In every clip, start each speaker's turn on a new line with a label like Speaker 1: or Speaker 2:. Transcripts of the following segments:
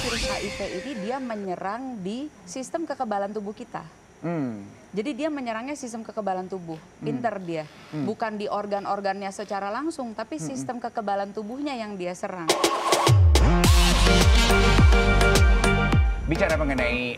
Speaker 1: virus HIV ini dia menyerang di sistem kekebalan tubuh kita. Jadi dia menyerangnya sistem kekebalan tubuh, pinter dia. Bukan di organ-organnya secara langsung, tapi sistem kekebalan tubuhnya yang dia serang.
Speaker 2: Bicara mengenai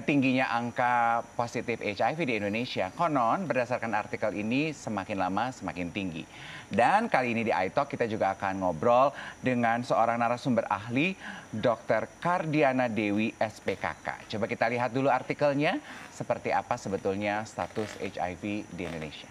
Speaker 2: tingginya angka positif HIV di Indonesia, konon berdasarkan artikel ini semakin lama semakin tinggi. Dan kali ini di iTalk kita juga akan ngobrol dengan seorang narasumber ahli, Dr. Kardiana Dewi SPKK. Coba kita lihat dulu artikelnya, seperti apa sebetulnya status HIV di Indonesia.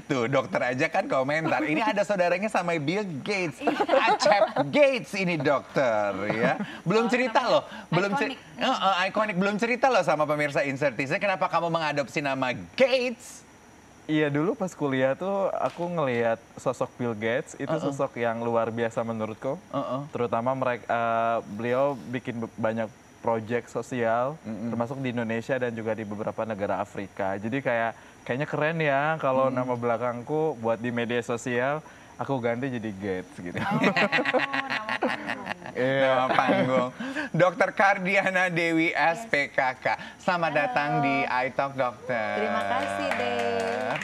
Speaker 2: Tuh, dokter aja kan komentar. Ini ada saudaranya sama Bill Gates, Acep Gates ini dokter ya. Belum cerita loh, ikonik. Belum cerita loh sama pemirsa Insertisnya kenapa kamu mengadopsi nama Gates?
Speaker 3: Iya, dulu pas kuliah tuh aku ngelihat sosok Bill Gates itu sosok yang luar biasa menurutku. Terutama beliau bikin banyak proyek sosial, termasuk di Indonesia dan juga di beberapa negara Afrika. Jadi kayaknya keren ya kalau nama belakangku buat di media sosial aku ganti jadi Gates gitu.
Speaker 2: Nama panggung. Dr. Kardiana Dewi SPKK. Selamat datang di iTalk, dokter.
Speaker 1: Terima kasih, Deh.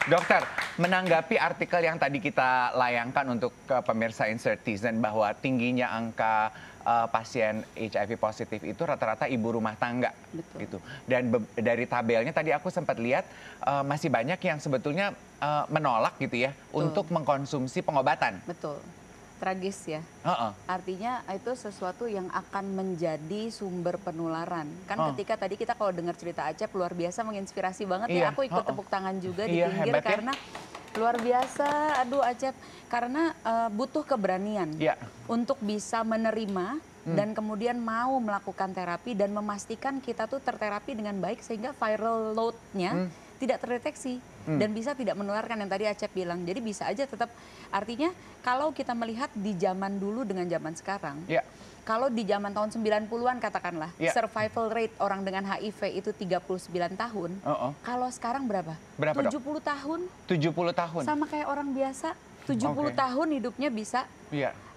Speaker 2: Dokter, menanggapi artikel yang tadi kita layangkan untuk pemirsa Insertizen bahwa tingginya angka pasien HIV positif itu rata-rata ibu rumah tangga.
Speaker 1: Betul.
Speaker 2: Gitu. Dan dari tabelnya tadi aku sempat lihat masih banyak yang sebetulnya menolak gitu ya. Betul. Untuk mengkonsumsi pengobatan.
Speaker 1: Betul. Tragis ya. Artinya itu sesuatu yang akan menjadi sumber penularan. Kan ketika tadi kita kalau dengar cerita Acep luar biasa menginspirasi banget ya. Aku ikut tepuk tangan juga di pinggir karena luar biasa. Aduh Acep, karena butuh keberanian untuk bisa menerima dan kemudian mau melakukan terapi dan memastikan kita tuh terterapi dengan baik sehingga viral load-nya tidak terdeteksi dan bisa tidak menularkan yang tadi Acep bilang. Jadi bisa aja tetap, artinya kalau kita melihat di zaman dulu dengan zaman sekarang, kalau di zaman tahun 90-an katakanlah, survival rate orang dengan HIV itu 39 tahun, kalau sekarang berapa?
Speaker 2: Berapa
Speaker 1: 70
Speaker 2: dok?
Speaker 1: tahun.
Speaker 2: 70 tahun?
Speaker 1: Sama kayak orang biasa, 70 tahun hidupnya bisa.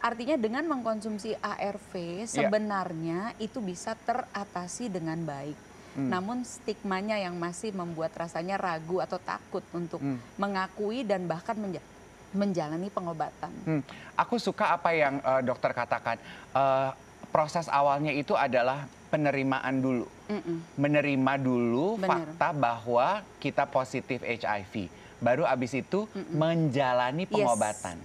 Speaker 1: Artinya dengan mengkonsumsi ARV sebenarnya itu bisa teratasi dengan baik. Namun stigmanya yang masih membuat rasanya ragu atau takut untuk mengakui dan bahkan menjalani pengobatan.
Speaker 2: Aku suka apa yang dokter katakan, proses awalnya itu adalah penerimaan dulu. Menerima dulu fakta bahwa kita positif HIV. Baru abis itu menjalani pengobatan.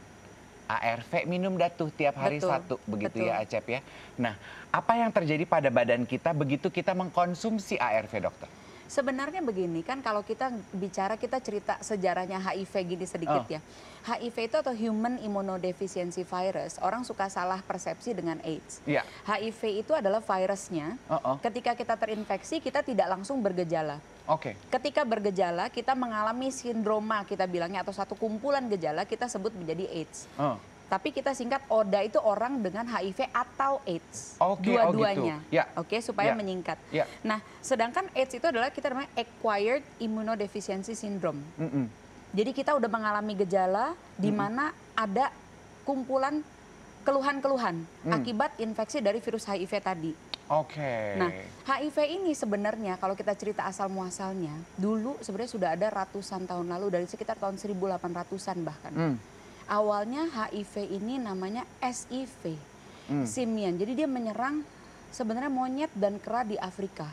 Speaker 2: ARV minum dah tuh tiap hari satu, begitu ya Acep ya. Nah, apa yang terjadi pada badan kita begitu kita mengkonsumsi ARV, dokter?
Speaker 1: Sebenarnya begini kan, kalau kita bicara, kita cerita sejarahnya HIV gini sedikit ya. HIV itu atau Human Immunodeficiency Virus, orang suka salah persepsi dengan AIDS. HIV itu adalah virusnya, ketika kita terinfeksi kita tidak langsung bergejala. Ketika bergejala kita mengalami sindroma kita bilangnya, atau satu kumpulan gejala kita sebut menjadi AIDS. Tapi kita singkat ODA, itu orang dengan HIV atau AIDS. Dua-duanya. Supaya menyingkat. Nah, sedangkan AIDS itu adalah kita namanya Acquired Immunodeficiency Syndrome. Jadi kita udah mengalami gejala di mana ada kumpulan keluhan-keluhan akibat infeksi dari virus HIV tadi. Nah, HIV ini sebenarnya kalau kita cerita asal muasalnya, dulu sebenarnya sudah ada ratusan tahun lalu, dari sekitar tahun 1800-an bahkan. Awalnya HIV ini namanya SIV, simian. Jadi dia menyerang sebenarnya monyet dan kera di Afrika.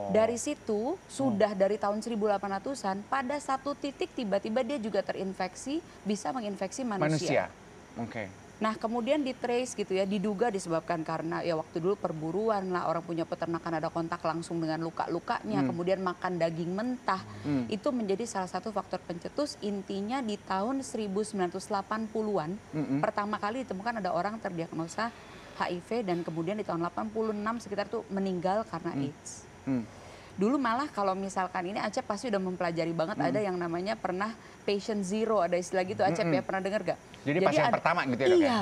Speaker 1: Dari situ sudah dari tahun 1800-an, pada satu titik tiba-tiba dia juga terinfeksi, bisa menginfeksi manusia. Nah, kemudian ditrace gitu ya, diduga disebabkan karena ya waktu dulu perburuan lah, orang punya peternakan ada kontak langsung dengan luka-lukanya, kemudian makan daging mentah. Itu menjadi salah satu faktor pencetus. Intinya di tahun 1980-an pertama kali ditemukan ada orang terdiagnosa HIV, dan kemudian di tahun 86 sekitar tuh meninggal karena AIDS. Dulu malah kalau misalkan ini Acep pasti udah mempelajari banget, ada yang namanya pernah patient zero, ada istilah gitu Acep ya, pernah dengar gak?
Speaker 2: Jadi pasien pertama gitu ya dok?
Speaker 1: Iya,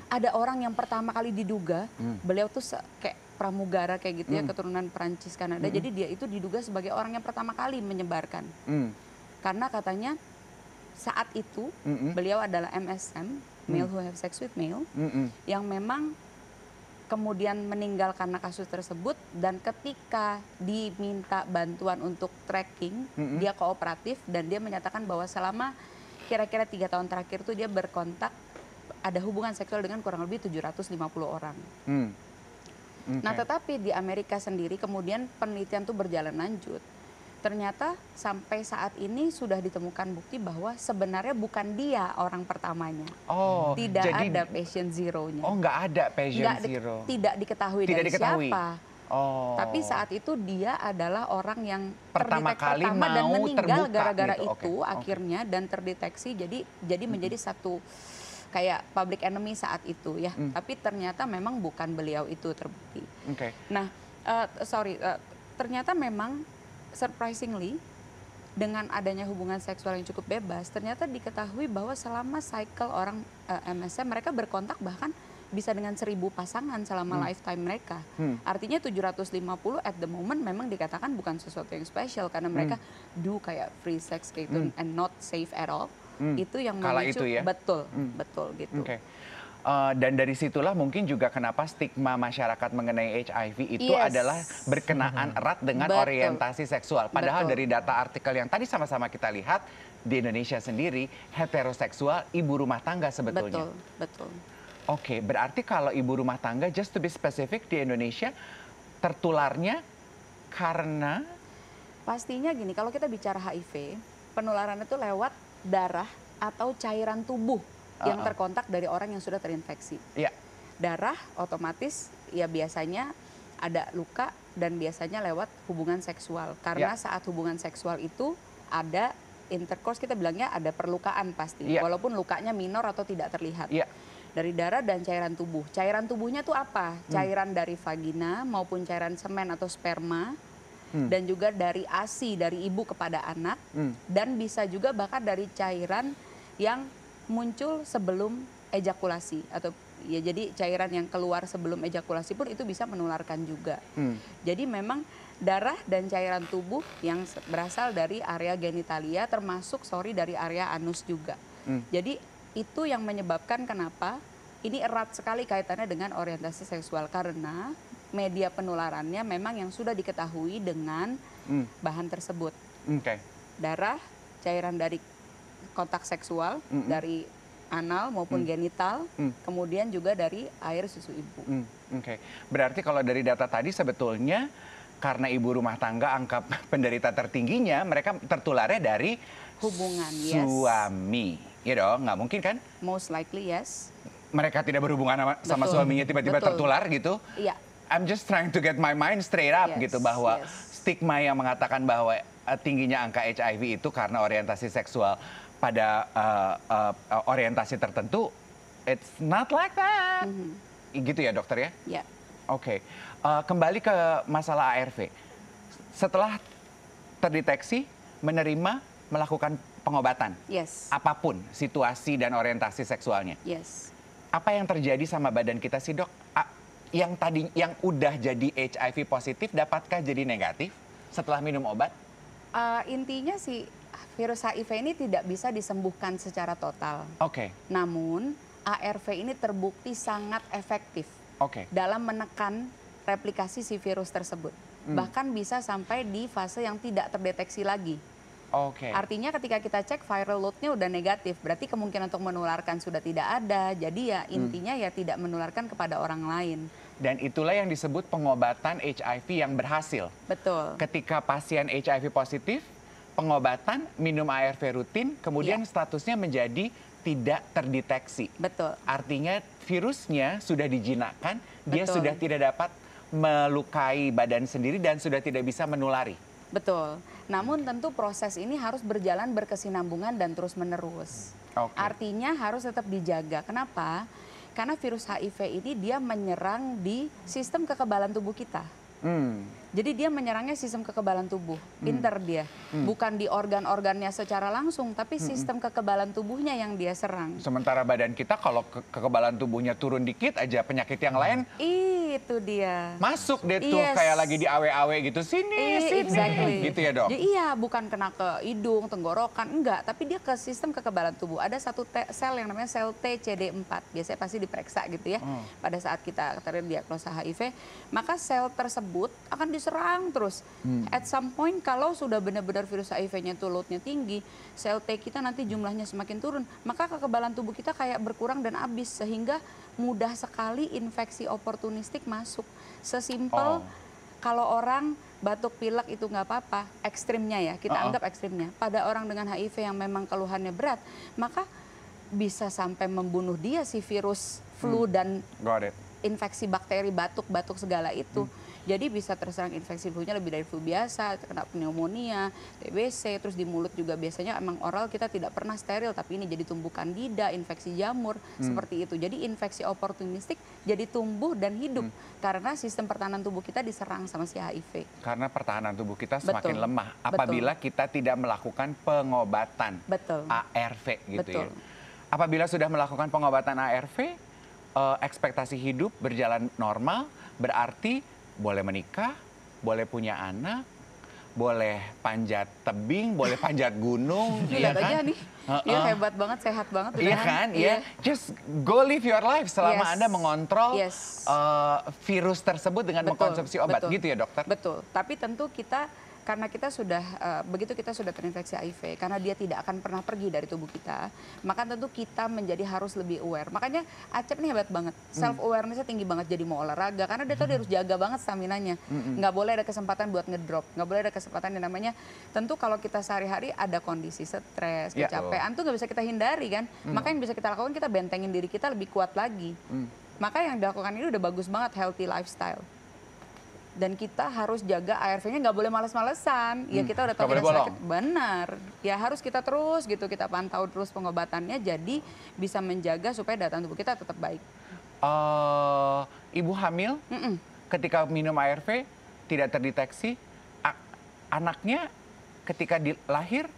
Speaker 1: ada orang yang pertama kali diduga, beliau tuh kayak pramugara kayak gitu ya, keturunan Perancis Kanada, jadi dia itu diduga sebagai orang yang pertama kali menyebarkan. Karena katanya saat itu beliau adalah MSM, male who have sex with male, yang memang kemudian meninggal karena kasus tersebut, dan ketika diminta bantuan untuk tracking, dia kooperatif dan dia menyatakan bahwa selama kira-kira 3 tahun terakhir itu dia berkontak, ada hubungan seksual dengan kurang lebih 750 orang. Nah, tetapi di Amerika sendiri kemudian penelitian itu berjalan lanjut. Ternyata sampai saat ini sudah ditemukan bukti bahwa sebenarnya bukan dia orang pertamanya.
Speaker 2: Oh,
Speaker 1: tidak
Speaker 2: jadi
Speaker 1: ada patient zero-nya.
Speaker 2: Oh, nggak ada patient zero.
Speaker 1: Tidak diketahui
Speaker 2: Tidak
Speaker 1: dari
Speaker 2: diketahui.
Speaker 1: siapa.
Speaker 2: Oh.
Speaker 1: Tapi saat itu dia adalah orang yang
Speaker 2: pertama kali
Speaker 1: pertama dan
Speaker 2: mau
Speaker 1: meninggal
Speaker 2: terbuka
Speaker 1: gara-gara
Speaker 2: gitu.
Speaker 1: itu akhirnya dan terdeteksi, jadi menjadi satu kayak public enemy saat itu ya. Tapi ternyata memang bukan beliau itu terbukti. Nah, ternyata memang surprisingly dengan adanya hubungan seksual yang cukup bebas, ternyata diketahui bahwa selama cycle orang MSM mereka berkontak bahkan bisa dengan 1000 pasangan selama lifetime mereka. Artinya 750 at the moment memang dikatakan bukan sesuatu yang spesial karena mereka do kayak free sex gitu and not safe at all. Itu yang memicu
Speaker 2: ya?
Speaker 1: betul gitu.
Speaker 2: Dan dari situlah mungkin juga kenapa stigma masyarakat mengenai HIV itu adalah berkenaan erat dengan orientasi seksual. Padahal dari data artikel yang tadi sama-sama kita lihat, di Indonesia sendiri heteroseksual ibu rumah tangga sebetulnya.
Speaker 1: Betul.
Speaker 2: Oke, berarti kalau ibu rumah tangga, just to be specific, di Indonesia tertularnya karena?
Speaker 1: Pastinya gini, kalau kita bicara HIV, penularan itu lewat darah atau cairan tubuh yang terkontak dari orang yang sudah terinfeksi. Darah otomatis ya biasanya ada luka dan biasanya lewat hubungan seksual. Karena saat hubungan seksual itu ada intercourse, kita bilangnya ada perlukaan pasti. Walaupun lukanya minor atau tidak terlihat. Dari darah dan cairan tubuh. Cairan tubuhnya tuh apa? Cairan dari vagina maupun cairan semen atau sperma. Dan juga dari ASI, dari ibu kepada anak. Dan bisa juga bahkan dari cairan yang muncul sebelum ejakulasi atau ya jadi cairan yang keluar sebelum ejakulasi pun itu bisa menularkan juga. Jadi memang darah dan cairan tubuh yang berasal dari area genitalia termasuk dari area anus juga. Jadi itu yang menyebabkan kenapa ini erat sekali kaitannya dengan orientasi seksual karena media penularannya memang yang sudah diketahui dengan bahan tersebut. Darah, cairan dari kontak seksual dari anal maupun genital, kemudian juga dari air susu ibu.
Speaker 2: Berarti kalau dari data tadi sebetulnya karena ibu rumah tangga angka penderita tertingginya mereka tertularnya dari
Speaker 1: hubungan
Speaker 2: suami. Ya dong, nggak mungkin kan?
Speaker 1: Most likely yes.
Speaker 2: Mereka tidak berhubungan sama suaminya tiba-tiba tertular gitu. I'm just trying to get my mind straight up gitu bahwa stigma yang mengatakan bahwa tingginya angka HIV itu karena orientasi seksual pada orientasi tertentu, it's not like that. Gitu ya dokter ya? Oke. Kembali ke masalah ARV. Setelah terdeteksi, menerima, melakukan pengobatan. Apapun situasi dan orientasi seksualnya. Apa yang terjadi sama badan kita sih dok? Yang udah jadi HIV positif, dapatkah jadi negatif setelah minum obat?
Speaker 1: Intinya sih virus HIV ini tidak bisa disembuhkan secara total. Namun ARV ini terbukti sangat efektif dalam menekan replikasi si virus tersebut. Bahkan bisa sampai di fase yang tidak terdeteksi lagi. Artinya ketika kita cek viral load-nya udah negatif, berarti kemungkinan untuk menularkan sudah tidak ada. Jadi ya intinya ya tidak menularkan kepada orang lain.
Speaker 2: Dan itulah yang disebut pengobatan HIV yang berhasil.
Speaker 1: Betul.
Speaker 2: Ketika pasien HIV positif, pengobatan, minum ARV rutin, kemudian statusnya menjadi tidak terdeteksi.
Speaker 1: Betul.
Speaker 2: Artinya virusnya sudah dijinakkan, dia sudah tidak dapat melukai badan sendiri dan sudah tidak bisa menulari.
Speaker 1: Betul. Namun tentu proses ini harus berjalan berkesinambungan dan terus-menerus. Artinya harus tetap dijaga. Kenapa? Karena virus HIV ini dia menyerang di sistem kekebalan tubuh kita. Jadi dia menyerangnya sistem kekebalan tubuh, pinter dia. Bukan di organ-organnya secara langsung, tapi sistem kekebalan tubuhnya yang dia serang.
Speaker 2: Sementara badan kita kalau kekebalan tubuhnya turun dikit aja penyakit yang lain
Speaker 1: Itu dia.
Speaker 2: Masuk deh tuh kayak lagi di awe-awe gitu, sini, gitu ya dok?
Speaker 1: Iya, bukan kena ke hidung, tenggorokan, enggak. Tapi dia ke sistem kekebalan tubuh. Ada satu sel yang namanya sel TCD4. Biasanya pasti diperiksa gitu ya. Pada saat kita terdiagnosa HIV, maka sel tersebut akan diserang terus. At some point kalau sudah benar-benar virus HIV-nya itu loadnya tinggi, sel T kita nanti jumlahnya semakin turun, maka kekebalan tubuh kita kayak berkurang dan habis, sehingga mudah sekali infeksi oportunistik masuk. Sesimpel kalau orang batuk pilek itu nggak apa-apa, ekstrimnya ya, kita anggap ekstrimnya. Pada orang dengan HIV yang memang keluhannya berat, maka bisa sampai membunuh dia si virus flu dan infeksi bakteri, batuk segala itu. Jadi bisa terserang infeksi flu-nya lebih dari flu biasa, kena pneumonia, TBC, terus di mulut juga biasanya emang oral kita tidak pernah steril, tapi ini jadi tumbuh kandida, infeksi jamur, seperti itu. Jadi infeksi oportunistik jadi tumbuh dan hidup karena sistem pertahanan tubuh kita diserang sama si HIV.
Speaker 2: Karena pertahanan tubuh kita semakin lemah apabila kita tidak melakukan pengobatan ARV gitu ya. Apabila sudah melakukan pengobatan ARV, ekspektasi hidup berjalan normal, berarti boleh menikah, boleh punya anak, boleh panjat tebing, boleh panjat gunung.
Speaker 1: Lihat aja nih, dia hebat banget, sehat banget.
Speaker 2: Iya kan, iya. Just go live your life selama Anda mengontrol virus tersebut dengan mengkonsumsi obat. Gitu ya dokter?
Speaker 1: Betul, tapi tentu kita, karena kita sudah, begitu kita sudah terinfeksi HIV, karena dia tidak akan pernah pergi dari tubuh kita, maka tentu kita menjadi harus lebih aware. Makanya Acep nih hebat banget, self-awareness-nya tinggi banget, jadi mau olahraga, karena dia tahu dia harus jaga banget stamina-nya. Nggak boleh ada kesempatan buat ngedrop, nggak boleh ada kesempatan yang namanya, tentu kalau kita sehari-hari ada kondisi stres, kecapean, tuh nggak bisa kita hindari kan. Maka yang bisa kita lakukan, kita bentengin diri kita lebih kuat lagi. Maka yang dilakukan ini udah bagus banget, healthy lifestyle. Dan kita harus jaga ARV-nya, nggak boleh males-malesan. Ya kita udah tahu kita sakit, benar. Ya harus kita terus gitu, kita pantau terus pengobatannya, jadi bisa menjaga supaya daya tahan tubuh kita tetap baik.
Speaker 2: Ibu hamil, ketika minum ARV tidak terdeteksi, anaknya ketika lahir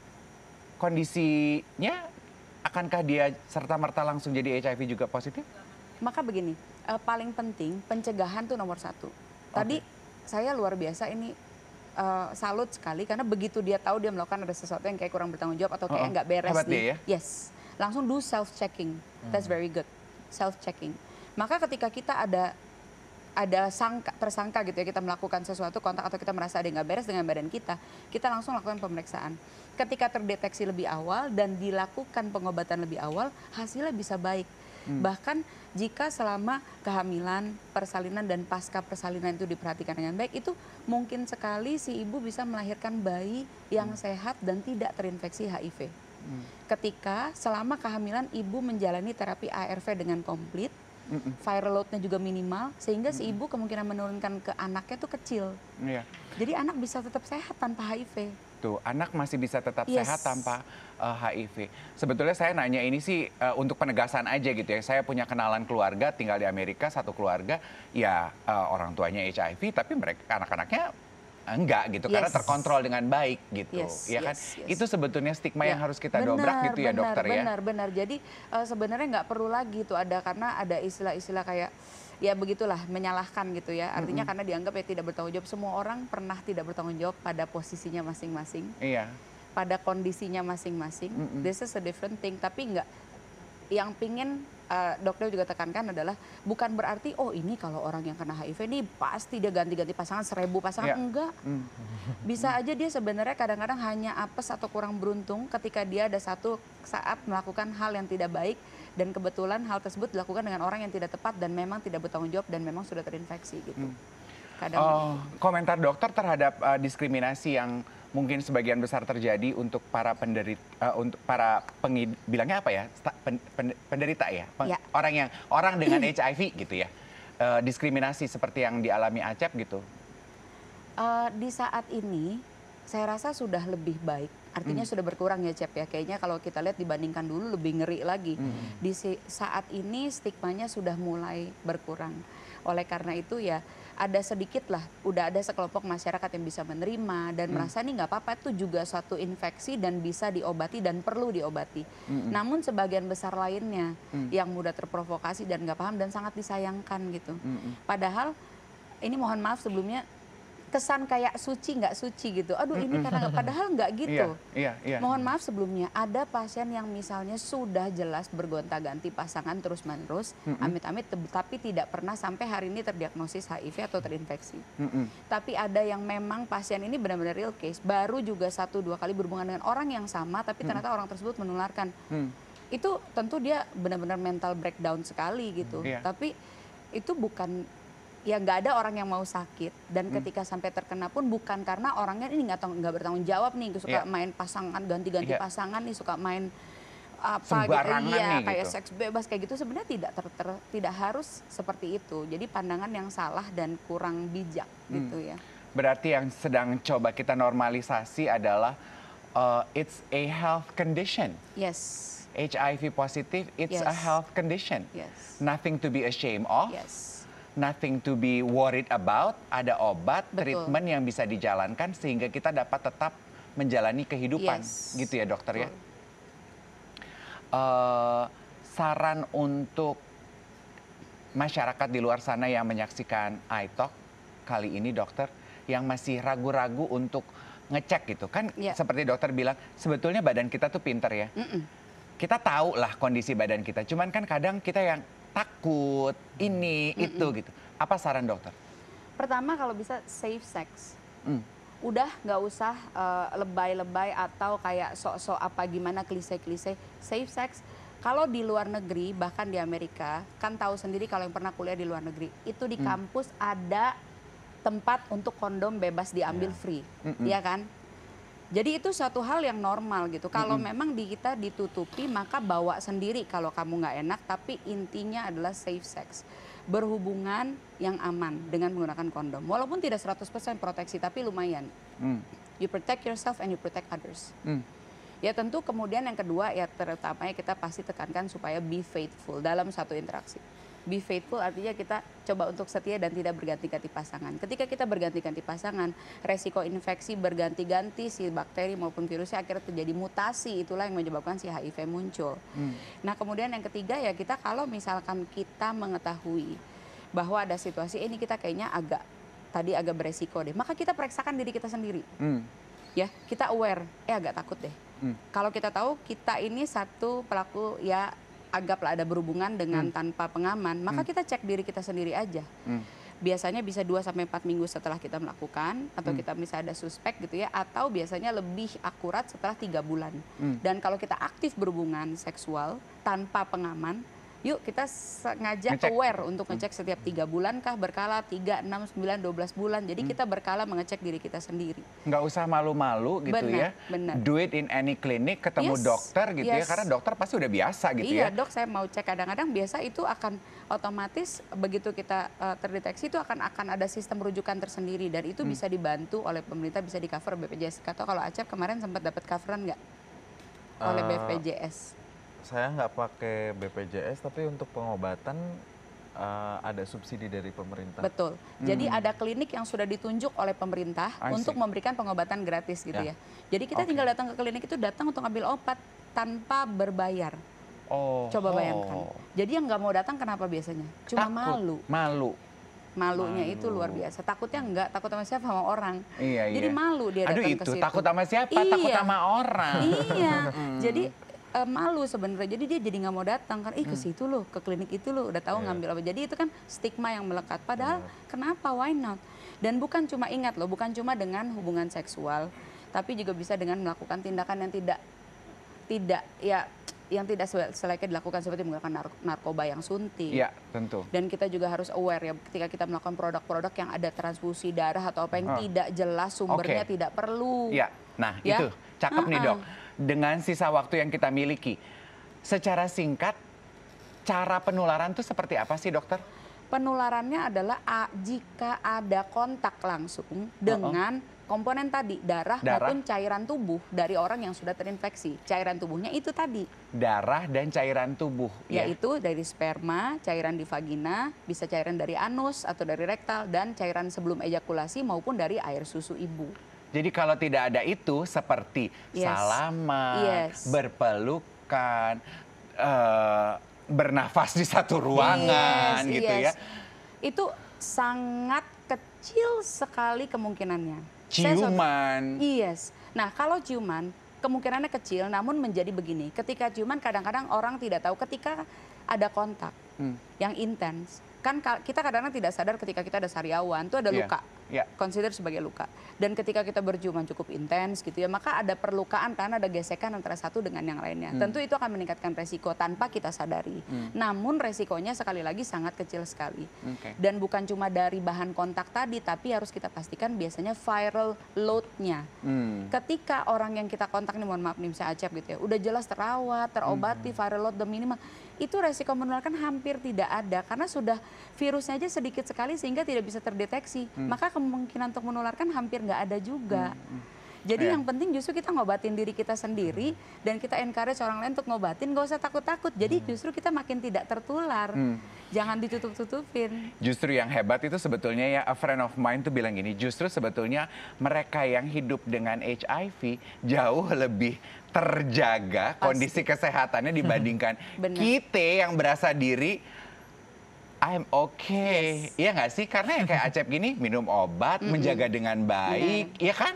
Speaker 2: kondisinya akankah dia serta-merta langsung jadi HIV juga positif?
Speaker 1: Maka begini, paling penting pencegahan tuh nomor 1. Tadi saya luar biasa ini salut sekali karena begitu dia tahu dia melakukan ada sesuatu yang kayak kurang bertanggung jawab atau kayak nggak beres nih, langsung do self checking. That's very good, self checking. Maka ketika kita ada tersangka gitu ya, kita melakukan sesuatu kontak atau kita merasa ada yang nggak beres dengan badan kita langsung lakukan pemeriksaan. Ketika terdeteksi lebih awal dan dilakukan pengobatan lebih awal, hasilnya bisa baik. Bahkan jika selama kehamilan, persalinan, dan pasca persalinan itu diperhatikan dengan baik, itu mungkin sekali si ibu bisa melahirkan bayi yang sehat dan tidak terinfeksi HIV. Ketika selama kehamilan ibu menjalani terapi ARV dengan komplit, viral load-nya juga minimal, sehingga si ibu kemungkinan menurunkan ke anaknya itu kecil. Jadi anak bisa tetap sehat tanpa HIV.
Speaker 2: Tuh, anak masih bisa tetap sehat tanpa HIV. Sebetulnya saya nanya ini sih untuk penegasan aja gitu ya. Saya punya kenalan keluarga tinggal di Amerika, satu keluarga ya orang tuanya HIV, tapi mereka anak-anaknya enggak gitu karena terkontrol dengan baik gitu. Ya kan? Itu sebetulnya stigma yang harus kita dobrak gitu ya dokter ya.
Speaker 1: Benar. Jadi sebenarnya nggak perlu lagi tuh karena ada istilah-istilah kayak ya begitulah, menyalahkan gitu ya. Artinya karena dianggap ya tidak bertanggung jawab. Semua orang pernah tidak bertanggung jawab pada posisinya masing-masing. Pada kondisinya masing-masing. This is a different thing. Tapi enggak, yang pingin dokter juga tekankan adalah bukan berarti ini kalau orang yang kena HIV ini pasti dia ganti-ganti pasangan 1000 pasangan. Enggak. Bisa aja dia sebenarnya kadang-kadang hanya apes atau kurang beruntung ketika dia ada satu saat melakukan hal yang tidak baik, dan kebetulan hal tersebut dilakukan dengan orang yang tidak tepat dan memang tidak bertanggung jawab dan memang sudah terinfeksi gitu.
Speaker 2: Komentar dokter terhadap diskriminasi yang mungkin sebagian besar terjadi untuk para penderita, untuk para bilangnya apa ya, penderita ya, orang dengan HIV gitu ya, diskriminasi seperti yang dialami Acep gitu.
Speaker 1: Di saat ini saya rasa sudah lebih baik, artinya sudah berkurang ya Cep ya. Kayaknya kalau kita lihat dibandingkan dulu lebih ngeri lagi. Di saat ini stigmanya sudah mulai berkurang. Oleh karena itu ya ada sedikit lah, udah ada sekelompok masyarakat yang bisa menerima dan merasa ini nggak apa-apa, itu juga suatu infeksi dan bisa diobati dan perlu diobati. Namun sebagian besar lainnya yang mudah terprovokasi dan nggak paham dan sangat disayangkan gitu. Padahal ini mohon maaf sebelumnya, kesan kayak suci nggak suci gitu. Aduh ini karena padahal nggak gitu. Mohon maaf sebelumnya, ada pasien yang misalnya sudah jelas bergonta-ganti pasangan terus-menerus, amit-amit, tapi tidak pernah sampai hari ini terdiagnosis HIV atau terinfeksi. Tapi ada yang memang pasien ini benar-benar real case, baru juga 1-2 kali berhubungan dengan orang yang sama, tapi ternyata orang tersebut menularkan. Itu tentu dia benar-benar mental breakdown sekali gitu. Tapi itu bukan, ya nggak ada orang yang mau sakit, dan ketika sampai terkena pun bukan karena orangnya ini nggak bertanggung jawab nih, suka main pasangan, ganti-ganti pasangan nih, suka main apa gitu, kayak gitu. Seks bebas kayak gitu, sebenarnya tidak harus seperti itu. Jadi pandangan yang salah dan kurang bijak gitu ya.
Speaker 2: Berarti yang sedang coba kita normalisasi adalah it's a health condition.
Speaker 1: Yes.
Speaker 2: HIV positif, it's a health condition.
Speaker 1: Yes.
Speaker 2: Nothing to be ashamed of.
Speaker 1: Yes.
Speaker 2: Nothing to be worried about, ada obat, treatment yang bisa dijalankan sehingga kita dapat tetap menjalani kehidupan, gitu ya dokter ya. Saran untuk masyarakat di luar sana yang menyaksikan iTalk kali ini dokter, yang masih ragu-ragu untuk ngecek gitu kan, seperti dokter bilang, sebetulnya badan kita tuh pinter ya. Kita tahu lah kondisi badan kita, cuman kan kadang kita yang takut, ini, itu gitu. Apa saran dokter?
Speaker 1: Pertama kalau bisa safe sex. Udah nggak usah lebay-lebay atau kayak sok-sok apa gimana klise-klise. Safe sex. Kalau di luar negeri, bahkan di Amerika, kan tahu sendiri kalau yang pernah kuliah di luar negeri, itu di kampus ada tempat untuk kondom bebas diambil free, ya kan? Jadi itu suatu hal yang normal gitu. Kalau memang kita ditutupi, maka bawa sendiri kalau kamu nggak enak. Tapi intinya adalah safe sex. Berhubungan yang aman dengan menggunakan kondom. Walaupun tidak 100% proteksi, tapi lumayan. You protect yourself and you protect others. Ya tentu kemudian yang kedua, ya terutamanya kita pasti tekankan supaya be faithful dalam satu interaksi. Be faithful artinya kita coba untuk setia dan tidak berganti-ganti pasangan. Ketika kita berganti-ganti pasangan, resiko infeksi berganti-ganti si bakteri maupun virusnya akhirnya terjadi mutasi, itulah yang menyebabkan si HIV muncul. Nah kemudian yang ketiga ya kita kalau misalkan kita mengetahui bahwa ada situasi ini kita kayaknya agak beresiko deh, maka kita periksakan diri kita sendiri. Ya kita aware, agak takut deh. Kalau kita tahu kita ini satu pelaku ya anggaplah ada berhubungan dengan tanpa pengaman, maka kita cek diri kita sendiri aja. Biasanya bisa 2-4 minggu setelah kita melakukan, atau kita misalnya ada suspek gitu ya, atau biasanya lebih akurat setelah 3 bulan. Dan kalau kita aktif berhubungan seksual tanpa pengaman, yuk kita sengaja aware untuk ngecek setiap 3 bulan kah, berkala 3, 6, 9, 12 bulan. Jadi kita berkala mengecek diri kita sendiri. Nggak
Speaker 2: usah malu-malu gitu ya. Do it in any clinic, ketemu dokter gitu ya. Karena dokter pasti udah biasa gitu ya.
Speaker 1: Iya dok, saya mau cek kadang-kadang biasa itu akan otomatis begitu kita terdeteksi itu akan ada sistem rujukan tersendiri. Dan itu bisa dibantu oleh pemerintah, bisa di cover BPJS. Atau kalau Acep kemarin sempat dapat coveran nggak oleh BPJS?
Speaker 3: Saya nggak pakai BPJS, tapi untuk pengobatan ada subsidi dari pemerintah.
Speaker 1: Betul. Jadi ada klinik yang sudah ditunjuk oleh pemerintah untuk memberikan pengobatan gratis gitu ya. Jadi kita tinggal datang ke klinik itu, datang untuk ambil obat tanpa berbayar. Coba bayangkan. Jadi yang nggak mau datang kenapa biasanya? Cuma malu. Malunya itu luar biasa. Takutnya enggak, takut sama siapa, sama orang. Jadi malu dia datang ke situ.
Speaker 2: Takut sama siapa? Takut sama orang.
Speaker 1: Jadi malu sebenarnya, jadi dia jadi nggak mau datang kan, ke situ loh, ke klinik itu loh, udah tahu ngambil apa. Jadi itu kan stigma yang melekat. Padahal kenapa, why not? Dan bukan cuma ingat loh, bukan cuma dengan hubungan seksual, tapi juga bisa dengan melakukan tindakan yang tidak selayaknya dilakukan, seperti menggunakan narkoba yang suntik.
Speaker 2: Iya, tentu.
Speaker 1: Dan kita juga harus aware ya ketika kita melakukan produk-produk yang ada transfusi darah atau apa yang tidak jelas sumbernya, tidak perlu.
Speaker 2: Iya. Nah, itu cakep nih dok. Dengan sisa waktu yang kita miliki, secara singkat, cara penularan itu seperti apa sih dokter?
Speaker 1: Penularannya adalah jika ada kontak langsung dengan komponen tadi, darah maupun cairan tubuh dari orang yang sudah terinfeksi. Cairan tubuhnya itu tadi.
Speaker 2: Darah dan cairan tubuh.
Speaker 1: Yaitu dari sperma, cairan di vagina, bisa cairan dari anus atau dari rektal, dan cairan sebelum ejakulasi maupun dari air susu ibu.
Speaker 2: Jadi kalau tidak ada itu seperti salaman, berpelukan, bernafas di satu ruangan gitu ya.
Speaker 1: Itu sangat kecil sekali kemungkinannya.
Speaker 2: Ciuman.
Speaker 1: Nah, kalau ciuman kemungkinannya kecil, namun menjadi begini. Ketika ciuman kadang-kadang orang tidak tahu ketika ada kontak yang intens. Kan kita kadang-kadang tidak sadar ketika kita ada sariawan, itu ada luka. Consider sebagai luka. Dan ketika kita berciuman cukup intens gitu ya, maka ada perlukaan karena ada gesekan antara satu dengan yang lainnya. Tentu itu akan meningkatkan resiko tanpa kita sadari. Namun resikonya sekali lagi sangat kecil sekali. Dan bukan cuma dari bahan kontak tadi, tapi harus kita pastikan biasanya viral load-nya. Ketika orang yang kita kontak nih, mohon maaf nih, misalnya Acep gitu ya, udah jelas terawat, terobati, viral load the minimal, itu resiko menularkan hampir tidak ada karena sudah virusnya aja sedikit sekali sehingga tidak bisa terdeteksi. Maka kemungkinan untuk menularkan hampir nggak ada juga. Jadi yang penting justru kita ngobatin diri kita sendiri dan kita encourage orang lain untuk ngobatin, nggak usah takut-takut. Jadi justru kita makin tidak tertular. Jangan ditutup-tutupin.
Speaker 2: Justru yang hebat itu sebetulnya ya, a friend of mine tuh bilang gini, justru sebetulnya mereka yang hidup dengan HIV jauh lebih terjaga kondisi kesehatannya dibandingkan kita yang berasa diri I'm okay. Iya nggak sih? Karena yang kayak Acep gini, minum obat, menjaga dengan baik, ya kan?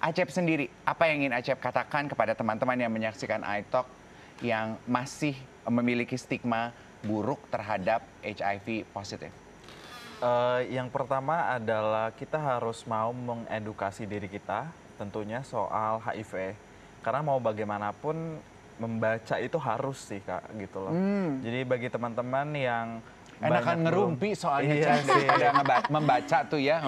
Speaker 2: Acep sendiri, apa yang ingin Acep katakan kepada teman-teman yang menyaksikan iTalk yang masih memiliki stigma buruk terhadap HIV positif?
Speaker 3: Yang pertama adalah kita harus mau mengedukasi diri kita tentunya soal HIV. Karena mau bagaimanapun membaca itu harus sih Kak, gitu loh. Jadi bagi teman-teman yang
Speaker 2: enakan ngerumpi soalnya ada membaca tuh ya.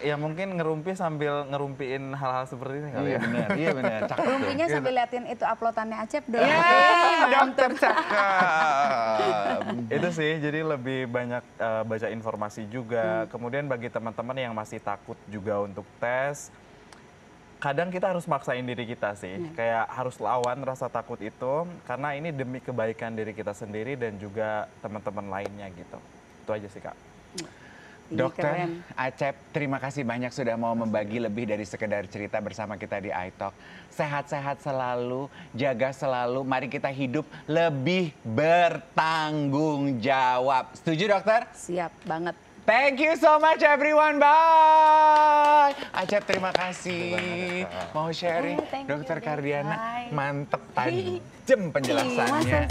Speaker 3: Ya mungkin ngerumpi sambil ngerumpiin hal-hal seperti ini kali ya.
Speaker 2: Iya benar.
Speaker 1: Rumpinya sambil liatin itu uploadannya Acep dong.
Speaker 2: Dokter cakep.
Speaker 3: Itu sih, jadi lebih banyak baca informasi juga. Kemudian bagi teman-teman yang masih takut juga untuk tes, kadang kita harus maksain diri kita sih, kayak harus lawan rasa takut itu, karena ini demi kebaikan diri kita sendiri dan juga teman-teman lainnya gitu. Itu aja sih Kak.
Speaker 2: Dokter Acep, terima kasih banyak sudah mau membagi lebih dari sekedar cerita bersama kita di iTalk. Sehat-sehat selalu, jaga selalu, mari kita hidup lebih bertanggung jawab. Setuju dokter?
Speaker 1: Siap banget.
Speaker 2: Thank you so much everyone, bye. Acep terima kasih mau sharing. Dokter Kardiana mantep tajam penjelasannya.